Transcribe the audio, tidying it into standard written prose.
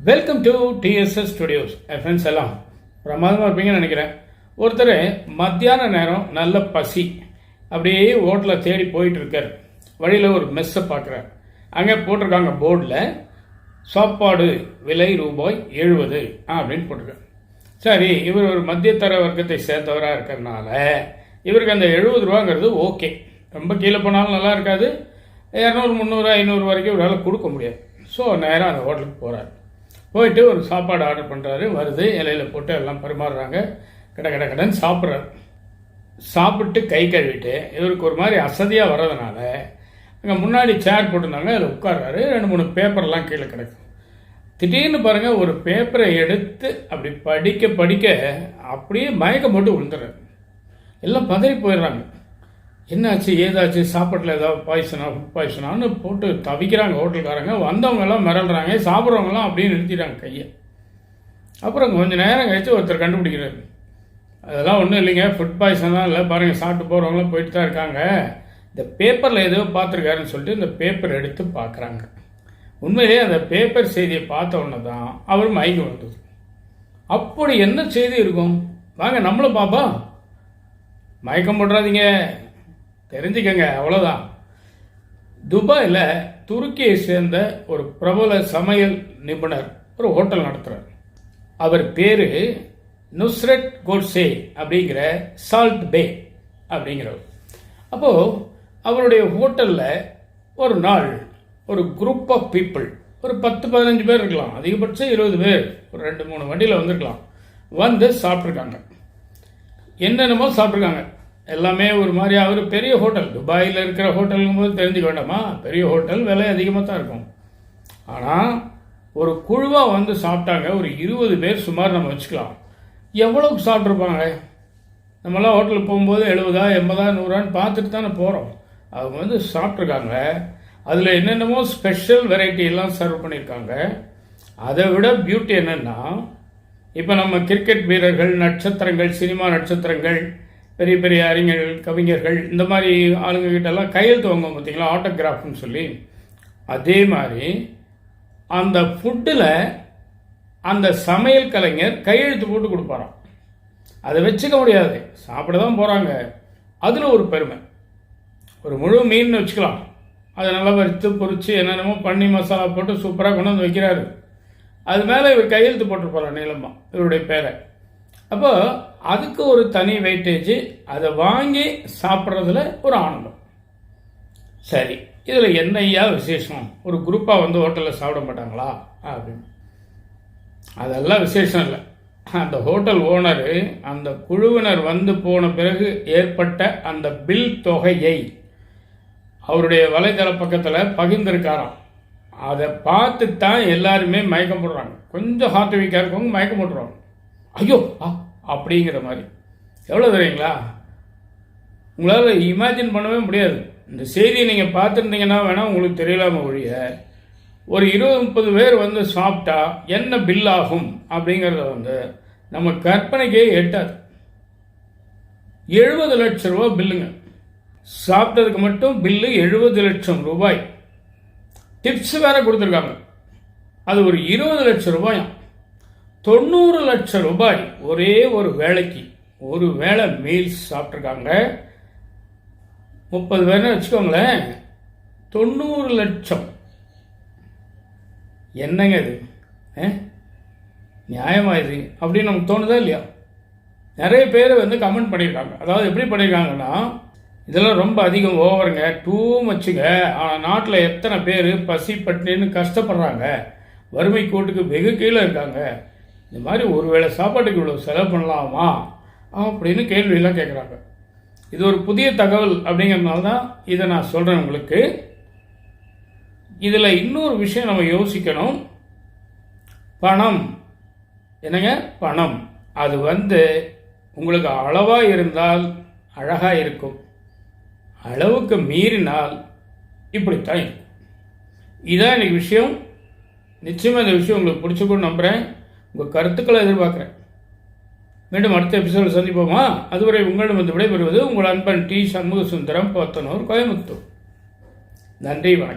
Welcome to TDS studios. N friends எல்லாம் பிரமாதமாக இருப்பீங்கன்னு நினைக்கிறேன். ஒருத்தர் மத்தியான நேரம் நல்ல பசி அப்படியே ஹோட்டலில் தேடி போயிட்டு இருக்கார். வழியில் ஒரு மெஸ்ஸை பார்க்குறார். அங்கே போட்டிருக்காங்க போர்டில் சாப்பாடு விலை ₹70 அப்படின்னு போட்டிருக்காரு. சரி, இவர் ஒரு மத்தியதர வர்க்கத்தை சேர்ந்தவராக இருக்கிறதுனால இவருக்கு அந்த ₹70 ஓகே. ரொம்ப கீழே போனாலும் நல்லா இருக்காது. 200, 300, 500 வரைக்கும் இவரால் கொடுக்க முடியாது. ஸோ நேராக அந்த ஹோட்டலுக்கு போகிறார். போயிட்டு ஒரு சாப்பாடு ஆர்டர் பண்ணுறாரு. வருது, இலையில் போட்டு எல்லாம் பரிமாறுறாங்க. கடன் சாப்பிட்றாரு. சாப்பிட்டு கை கழுவிட்டு இவருக்கு ஒரு மாதிரி அசதியாக வர்றதுனால அங்கே முன்னாடி சேர் போட்டிருந்தாங்க, அதில் உட்கார்றாரு. 2-3 பேப்பர்லாம் கீழே கிடக்கும். திடீர்னு பாருங்கள், ஒரு பேப்பரை எடுத்து அப்படி படிக்க அப்படியே மயக்கம் போட்டு விழுந்துறாரு. எல்லாம் பதறி போயிடுறாங்க. என்னாச்சு ஏதாச்சு, சாப்பாட்டில் ஏதாவது ஃபுட் பாய்சனான்னு போட்டு தவிக்கிறாங்க ஹோட்டல்காரங்க. வந்தவங்க எல்லாம் மிரள்றாங்க, சாப்பிட்றவங்கலாம் அப்படியே நிறுத்திட்டாங்க கையை. அப்புறம் கொஞ்சம் நேரம் கழிச்சு ஒருத்தர் கண்டுபிடிக்கிறாரு. அதெல்லாம் ஒன்றும் இல்லைங்க, ஃபுட் பாய்சன் தான் இல்லை, பாருங்கள் சாப்பிட்டு போகிறவங்களாம் போயிட்டு தான் இருக்காங்க. இந்த பேப்பரில் ஏதோ பார்த்துருக்காருன்னு சொல்லிட்டு இந்த பேப்பர் எடுத்து பார்க்குறாங்க. உண்மையிலேயே அந்த பேப்பர் செய்தியை பார்த்த உடனே தான் அவர் மயங்கி வந்தது. அப்படி என்ன செய்தி இருக்கும், வாங்க நம்மளும் பாப்பா. மயக்கம் போடுறாதீங்க, தெரிஞ்சுக்கங்க, அவ்வளோதான். துபாயில் துருக்கியை சேர்ந்த ஒரு பிரபல சமையல் நிபுணர் ஒரு ஹோட்டல் நடத்துகிறார். அவர் பேர் நுஸ்ரத் கோட்ஸே அப்படிங்கிற சால்ட் பே அப்படிங்கிறவர். அப்போது அவருடைய ஹோட்டலில் ஒரு நாள் ஒரு குரூப் ஆஃப் பீப்புள், ஒரு 10-15 பேர் இருக்கலாம், அதிகபட்சம் 20 பேர், ஒரு 2-3 வண்டியில் வந்திருக்கலாம், வந்து சாப்பிட்ருக்காங்க. என்னென்னமோ சாப்பிட்ருக்காங்க. எல்லாமே ஒரு மாதிரி. அவர் பெரிய ஹோட்டல், துபாயில் இருக்கிற ஹோட்டலுங்கும் போது தெரிஞ்சுக்க வேண்டாமா, பெரிய ஹோட்டல், விலை அதிகமாக தான் இருக்கும். ஆனால் ஒரு குழுவாக வந்து சாப்பிட்டாங்க. ஒரு 20 பேர் சுமார் நம்ம வச்சுக்கலாம். எவ்வளோக்கு சாப்பிட்ருப்பாங்க? நம்மளாம் ஹோட்டலுக்கு போகும்போது 70, 80, 100 பார்த்துட்டு தானே போகிறோம். அவங்க வந்து சாப்பிட்ருக்காங்க. அதில் என்னென்னமோ ஸ்பெஷல் வெரைட்டி எல்லாம் சர்வ் பண்ணியிருக்காங்க. அதை விட பியூட்டி என்னென்னா, இப்போ நம்ம கிரிக்கெட் வீரர்கள், நட்சத்திரங்கள், சினிமா நட்சத்திரங்கள், பெரிய பெரிய அறிஞர்கள், கவிஞர்கள், இந்த மாதிரி ஆளுங்க கிட்டெல்லாம் கையெழுத்து வாங்குவோம் பார்த்தீங்களா, ஆட்டோகிராஃப்னு சொல்லி. அதே மாதிரி அந்த ஃபுட்டில் அந்த சமையல் கலைஞர் கையெழுத்து போட்டு கொடுப்பாராம். அதை வச்சுக்க முடியாது, சாப்பிட தான் போகிறாங்க. அதில் ஒரு பெருமை. ஒரு முழு மீன் வச்சுக்கலாம், அதை நல்லா வறுத்து பொரித்து என்னென்னமோ பண்ணி மசாலா போட்டு சூப்பராக கொண்டு வந்து வைக்கிறாரு. அது மேலே இவர் கையெழுத்து போட்டிருப்பாரா நீளமாக இவருடைய பேரை. அப்போ அதுக்கு ஒரு தனி வெயிட்டேஜ். அதை வாங்கி சாப்பிட்றதுல ஒரு ஆனந்தம். சரி, இதில் என்னையா விசேஷம்? ஒரு குரூப்பாக வந்து ஹோட்டலில் சாப்பிட மாட்டாங்களா அப்படின்னு? அதெல்லாம் விசேஷம் இல்லை. அந்த ஹோட்டல் ஓனரு அந்த குழுவினர் வந்து போன பிறகு ஏற்பட்ட அந்த பில் தொகையை அவருடைய வலைதள பக்கத்தில் பகிர்ந்திருக்காராம். அதை பார்த்து தான் எல்லாருமே மயக்கம் போடுறாங்க. கொஞ்சம் ஹார்ட் வீக்காக இருக்கவங்க மயக்கம் போட்டுருவாங்க. ஐயோ அப்படிங்கிற மாதிரி. எவ்வளோ தெரியுங்களா? உங்களால் இமேஜின் பண்ணவே முடியாது. இந்த செய்தியை நீங்கள் பார்த்துருந்தீங்கன்னா வேணால் உங்களுக்கு தெரியலாம ஒழிய, ஒரு 20-30 பேர் வந்து சாப்பிட்டா என்ன பில் ஆகும் அப்படிங்கிறத வந்து நம்ம கற்பனைக்கே எட்டாது. ₹70 லட்சம் பில்லுங்க. சாப்பிட்டதுக்கு மட்டும் பில்லு ₹70 லட்சம். டிப்ஸ் வேற கொடுத்துருக்காங்க. அது ஒரு ₹20 லட்சம். ₹90 லட்சம் ஒரே ஒரு வேளைக்கு, ஒரு வேளை மீல்ஸ் சாப்பிட்ருக்காங்க. 30 பேர்னு வச்சுக்கோங்களேன். 90 லட்சம். என்னங்க இது? நியாயமா இது அப்படின்னு நமக்கு தோணுதா இல்லையா? நிறைய பேர் வந்து கமெண்ட் பண்ணியிருக்காங்க. அதாவது எப்படி பண்ணியிருக்காங்கன்னா, இதெல்லாம் ரொம்ப அதிகம், ஓவருங்க, டூ மச்சுங்க. ஆனால் நாட்டில் எத்தனை பேர் பசி பட்டினின்னு கஷ்டப்படுறாங்க, வறுமை கோட்டுக்கு வெகு கீழே இருக்காங்க, இந்த மாதிரி ஒருவேளை சாப்பாட்டுக்கு இவ்வளோ செலவு பண்ணலாமா அப்படின்னு கேள்வியெல்லாம் கேட்குறாங்க. இது ஒரு புதிய தகவல் அப்படிங்கிறதுனால தான் இதை நான் சொல்கிறேன் உங்களுக்கு. இதில் இன்னொரு விஷயம் நம்ம யோசிக்கணும். பணம் என்னங்க, பணம் அது வந்து உங்களுக்கு அளவாக இருந்தால் அழகாக இருக்கும், அளவுக்கு மீறினால் இப்படித்தான் இருக்கும். இதான் எனக்கு விஷயம். நிச்சயமாக இந்த விஷயம் உங்களுக்கு பிடிச்சிக்கணும்னு நம்புகிறேன். உங்கள் கருத்துக்களை எதிர்பார்க்குறேன். மீண்டும் அடுத்த எபிசோடு சந்திப்போமா? அதுவரை உங்களிடம் வந்து விடைபெறுவது உங்கள் அன்பன் டி. சண்முக சுந்தரம், போத்தனூர், கோயம்புத்தூர். நன்றி, வணக்கம்.